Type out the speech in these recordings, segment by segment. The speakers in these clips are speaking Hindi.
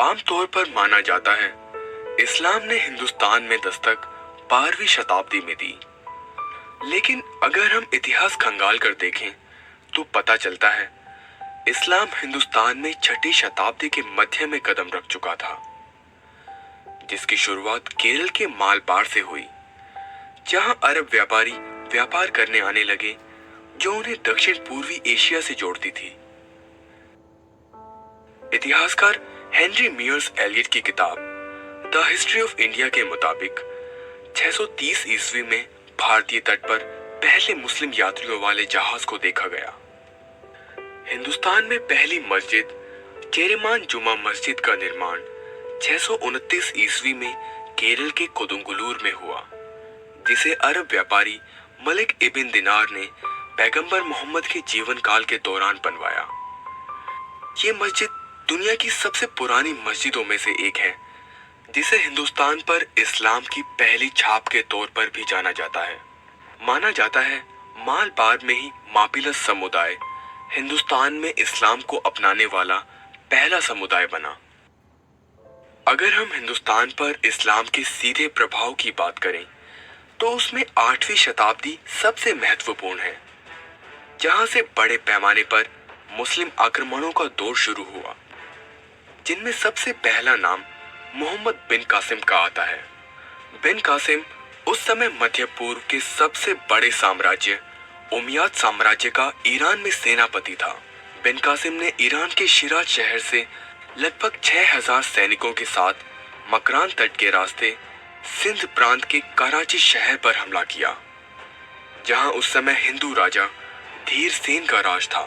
आमतौर पर माना जाता है इस्लाम ने हिंदुस्तान में दस्तक 12वीं शताब्दी में दी। लेकिन अगर हम इतिहास खंगाल कर देखें तो पता चलता है इस्लाम हिंदुस्तान में 6ठी शताब्दी के मध्य में कदम रख चुका था, जिसकी शुरुआत केरल के मालबार से हुई, जहां अरब व्यापारी व्यापार करने आने लगे जो उन्हें दक्षिण पूर्वी एशिया से जोड़ती थी। इतिहासकार हेनरी मियर्स एलियट की किताब द हिस्ट्री ऑफ इंडिया के मुताबिक 630 ईस्वी में भारतीय तट पर पहले मुस्लिम यात्रियों वाले जहाज को देखा गया। हिंदुस्तान में पहली मस्जिद केरेमान जुमा मस्जिद का निर्माण 629 ईस्वी में केरल के कोदुंगलूर में हुआ, जिसे अरब व्यापारी मलिक इबिन दिनार ने पैगंबर मोहम्मद के जीवन काल के दौरान बनवाया। ये मस्जिद दुनिया की सबसे पुरानी मस्जिदों में से एक है, जिसे हिंदुस्तान पर इस्लाम की पहली छाप के तौर पर भी जाना जाता है। माना जाता है मालबार में ही मापिलस समुदाय हिंदुस्तान में इस्लाम को अपनाने वाला पहला समुदाय बना। अगर हम हिंदुस्तान पर इस्लाम के सीधे प्रभाव की बात करें तो उसमें 8वीं शताब्दी सबसे महत्वपूर्ण है, जहां से बड़े पैमाने पर मुस्लिम आक्रमणों का दौर शुरू हुआ, जिनमें सबसे पहला नाम मोहम्मद बिन कासिम का आता है। बिन कासिम उस समय मध्य पूर्व के सबसे बड़े साम्राज्य उमैयद साम्राज्य का ईरान में सेनापति था। बिन कासिम ने ईरान के शिराज शहर से लगभग 6000 सैनिकों के साथ मकरान तट के रास्ते सिंध प्रांत के कराची शहर पर हमला किया, जहां उस समय हिंदू राजा धीर सेन का राज था।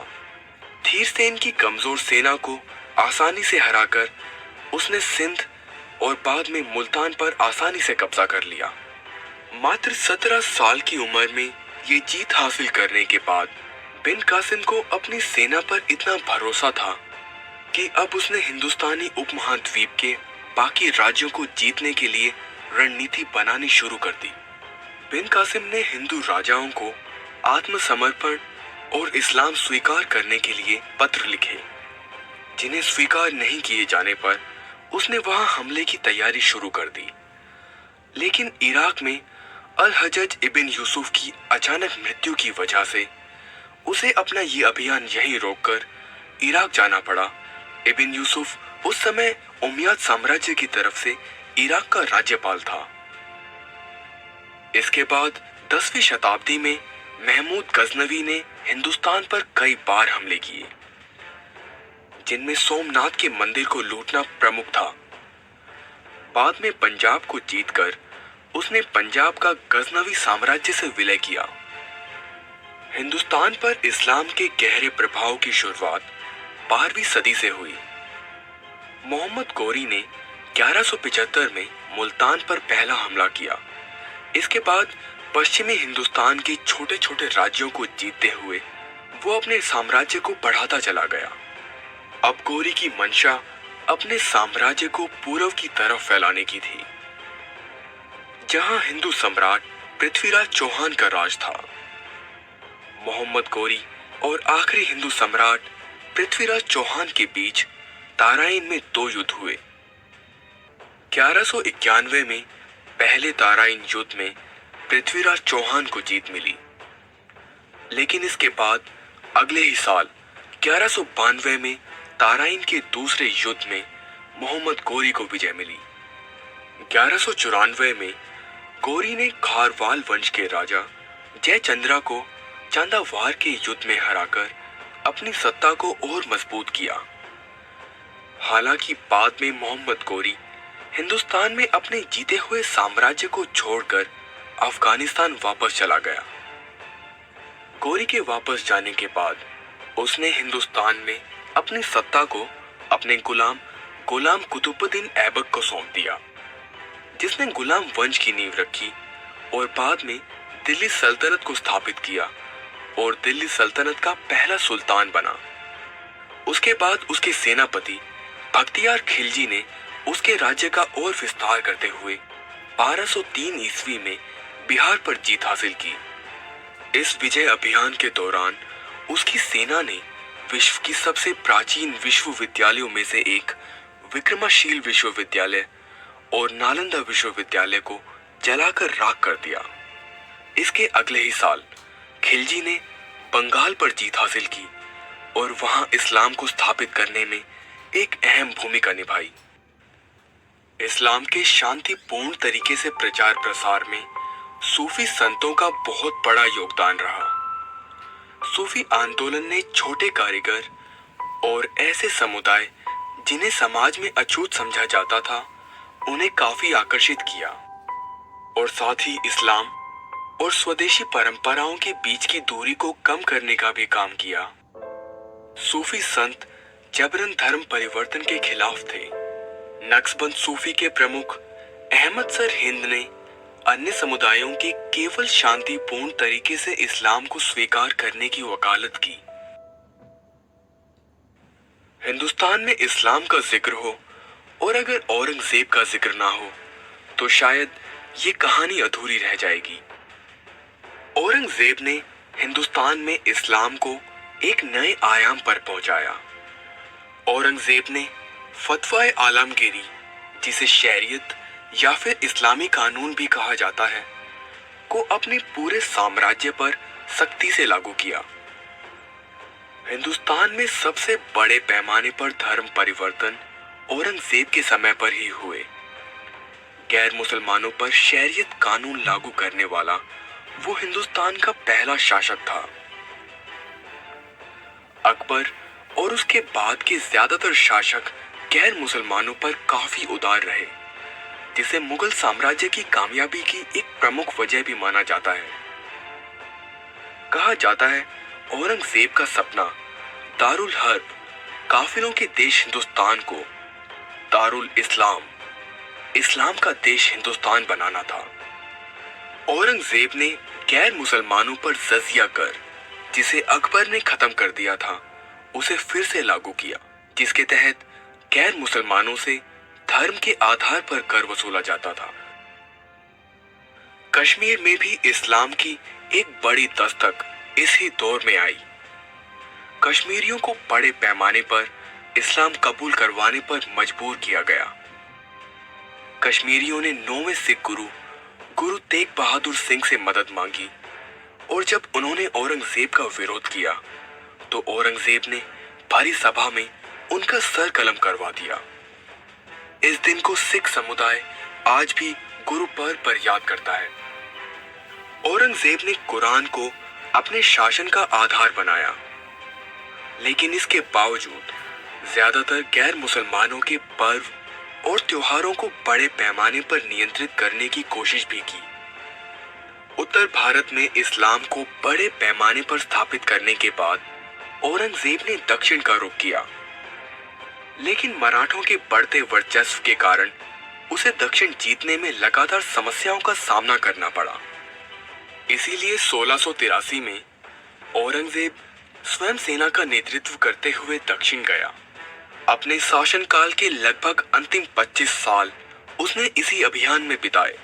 धीर सेन की कमजोर सेना को आसानी से हराकर उसने सिंध और बाद में मुल्तान पर आसानी से कब्जा कर लिया। मात्र 17 साल की उम्र में ये जीत हासिल करने के बाद बिन कासिम को अपनी सेना पर इतना भरोसा था कि अब उसने हिंदुस्तानी उपमहाद्वीप के बाकी राज्यों को जीतने के लिए रणनीति बनानी शुरू कर दी। बिन कासिम ने हिंदू राजाओं को आत्मसमर्पण और इस्लाम स्वीकार करने के लिए पत्र लिखे, जिन्हें स्वीकार नहीं किए जाने पर उसने वहां हमले की तैयारी शुरू कर दी। लेकिन इराक में अल हज्जज इबिन यूसुफ की अचानक मृत्यु की वजह से उसे अपना ये अभियान यहीं रोककर इराक जाना पड़ा। इबिन यूसुफ उस समय उमैयद साम्राज्य की तरफ से इराक का राज्यपाल था। इसके बाद 10वीं शताब्दी में महमूद गजनवी ने हिंदुस्तान पर कई बार हमले किए, जिनमें सोमनाथ के मंदिर को लूटना प्रमुख था। बाद में पंजाब को जीतकर उसने पंजाब का गजनवी साम्राज्य से विलय किया। हिंदुस्तान पर इस्लाम के गहरे प्रभाव की शुरुआत 12वीं सदी से हुई। मोहम्मद गौरी ने 1175 में मुल्तान पर पहला हमला किया। इसके बाद पश्चिमी हिंदुस्तान के छोटे छोटे राज्यों को जीतते हुए वो अपने साम्राज्य को बढ़ाता चला गया। अब गौरी की मंशा अपने साम्राज्य को पूर्व की तरफ फैलाने की थी, जहां हिंदू सम्राट पृथ्वीराज चौहान का राज था। मोहम्मद गौरी और आखिरी हिंदू सम्राट पृथ्वीराज चौहान के बीच ताराइन में 2 युद्ध हुए। 1191 में पहले ताराइन युद्ध में पृथ्वीराज चौहान को जीत मिली, लेकिन इसके बाद अगले ही साल 1192 में ताराइन के दूसरे युद्ध में मोहम्मद गौरी को विजय मिली। 1194 में गौरी ने खारवाल वंश के राजा जयचंद्रा को चांदावार के युद्ध में हराकर अपनी सत्ता को और मजबूत किया। हालांकि बाद में मोहम्मद गौरी हिंदुस्तान में अपने जीते हुए साम्राज्य को छोड़कर अफगानिस्तान वापस चला गया। गौरी के वापस जाने के बाद उसने हिंदुस्तान में अपनी सत्ता को अपने गुलाम कुतुबुद्दीन ऐबक को सौंप दिया, जिसने गुलाम वंश की नींव रखी और बाद में दिल्ली सल्तनत को स्थापित किया और दिल्ली सल्तनत का पहला सुल्तान बना। उसके बाद उसके सेनापति बख्तियार खिलजी ने उसके राज्य का और विस्तार करते हुए 1203 ईस्वी में बिहार पर जीत हासिल की। इस विजय अभियान के दौरान उसकी सेना ने विश्व की सबसे प्राचीन विश्वविद्यालयों में से एक विक्रमाशील विश्वविद्यालय और नालंदा विश्वविद्यालय को जलाकर राख कर दिया। इसके अगले ही साल खिलजी ने बंगाल पर जीत हासिल की और वहां इस्लाम को स्थापित करने में एक अहम भूमिका निभाई। इस्लाम के शांतिपूर्ण तरीके से प्रचार प्रसार में सूफी संतों का बहुत बड़ा योगदान रहा। सूफी आंदोलन ने छोटे कारीगर और ऐसे समुदाय जिन्हें समाज में अछूत समझा जाता था, उन्हें काफी आकर्षित किया और साथ ही इस्लाम और स्वदेशी परंपराओं के बीच की दूरी को कम करने का भी काम किया। सूफी संत जबरन धर्म परिवर्तन के खिलाफ थे। नक्शबंद सूफी के प्रमुख अहमद सर हिंद ने अन्य समुदायों के केवल शांतिपूर्ण तरीके से इस्लाम को स्वीकार करने की वकालत की। हिंदुस्तान में इस्लाम का जिक्र हो और अगर औरंगजेब का जिक्र ना हो तो शायद ये कहानी अधूरी रह जाएगी। औरंगजेब ने हिंदुस्तान में इस्लाम को एक नए आयाम पर पहुंचाया। औरंगजेब ने फतवाए आलमगीरी, जिसे शरीयत या फिर इस्लामी कानून भी कहा जाता है, को अपने पूरे साम्राज्य पर सख्ती से लागू किया। हिंदुस्तान में सबसे बड़े पैमाने पर धर्म परिवर्तन औरंगजेब के समय पर ही हुए। गैर मुसलमानों पर शरीयत कानून लागू करने वाला वो हिंदुस्तान का पहला शासक था। अकबर और उसके बाद के ज्यादातर शासक गैर मुसलमानों पर काफी उदार रहे, जिसे मुगल साम्राज्य की कामयाबी की एक प्रमुख वजह भी माना जाता है। कहा जाता है औरंगजेब का सपना दारुल हर्ब, काफिरों के देश हिंदुस्तान को दारुल इस्लाम, इस्लाम का देश हिंदुस्तान बनाना था। औरंगजेब ने गैर मुसलमानों पर जजिया कर, जिसे अकबर ने खत्म कर दिया था, उसे फिर से लागू किया, जिसके तहत गैर मुसलमानों से धर्म के आधार पर कर वसूला जाता था। कश्मीर में भी इस्लाम की एक बड़ी दस्तक इस ही दौर में आई। कश्मीरियों को बड़े पैमाने पर इस्लाम कबूल करवाने पर मजबूर किया गया। कश्मीरियों ने 9वें सिख गुरु तेग बहादुर सिंह से मदद मांगी और जब उन्होंने औरंगजेब का विरोध किया तो औरंगजेब ने भारी सभा में उनका सर कलम करवा दिया। इस दिन को सिख समुदाय आज भी गुरु पर्व पर याद करता है। औरंगजेब ने कुरान को अपने शासन का आधार बनाया, लेकिन इसके बावजूद ज्यादातर गैर मुसलमानों के पर्व और त्योहारों को बड़े पैमाने पर नियंत्रित करने की कोशिश भी की। उत्तर भारत में इस्लाम को बड़े पैमाने पर स्थापित करने के बाद औरंगजेब ने दक्षिण का रुख किया, लेकिन मराठों के बढ़ते वर्चस्व के कारण उसे दक्षिण जीतने में लगातार समस्याओं का सामना करना पड़ा। इसीलिए 1683 में औरंगजेब स्वयं सेना का नेतृत्व करते हुए दक्षिण गया। अपने शासनकाल के लगभग अंतिम 25 साल उसने इसी अभियान में बिताए।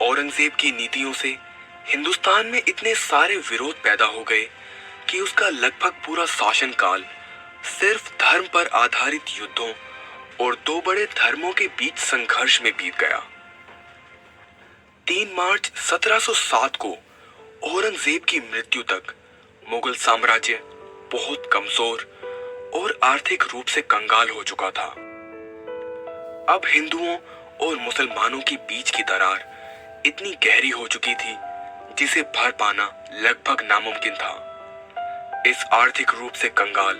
औरंगजेब की नीतियों से हिंदुस्तान में इतने सारे विरोध पैदा हो गए कि उसका लगभग पूरा शासनकाल सिर्फ धर्म पर आधारित युद्धों और दो बड़े धर्मों के बीच संघर्ष में बीत गया। 3 मार्च 1707 को औरंगजेब की मृत्यु तक मुगल साम्राज्य बहुत कमजोर और आर्थिक रूप से कंगाल हो चुका था। अब हिंदुओं और मुसलमानों के बीच की दरार इतनी गहरी हो चुकी थी जिसे भर पाना लगभग नामुमकिन था। इस आर्थिक रूप से कंगाल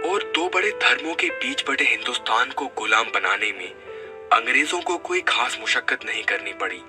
और दो बड़े धर्मों के बीच बटे हिंदुस्तान को गुलाम बनाने में अंग्रेजों को कोई खास मुशक्कत नहीं करनी पड़ी।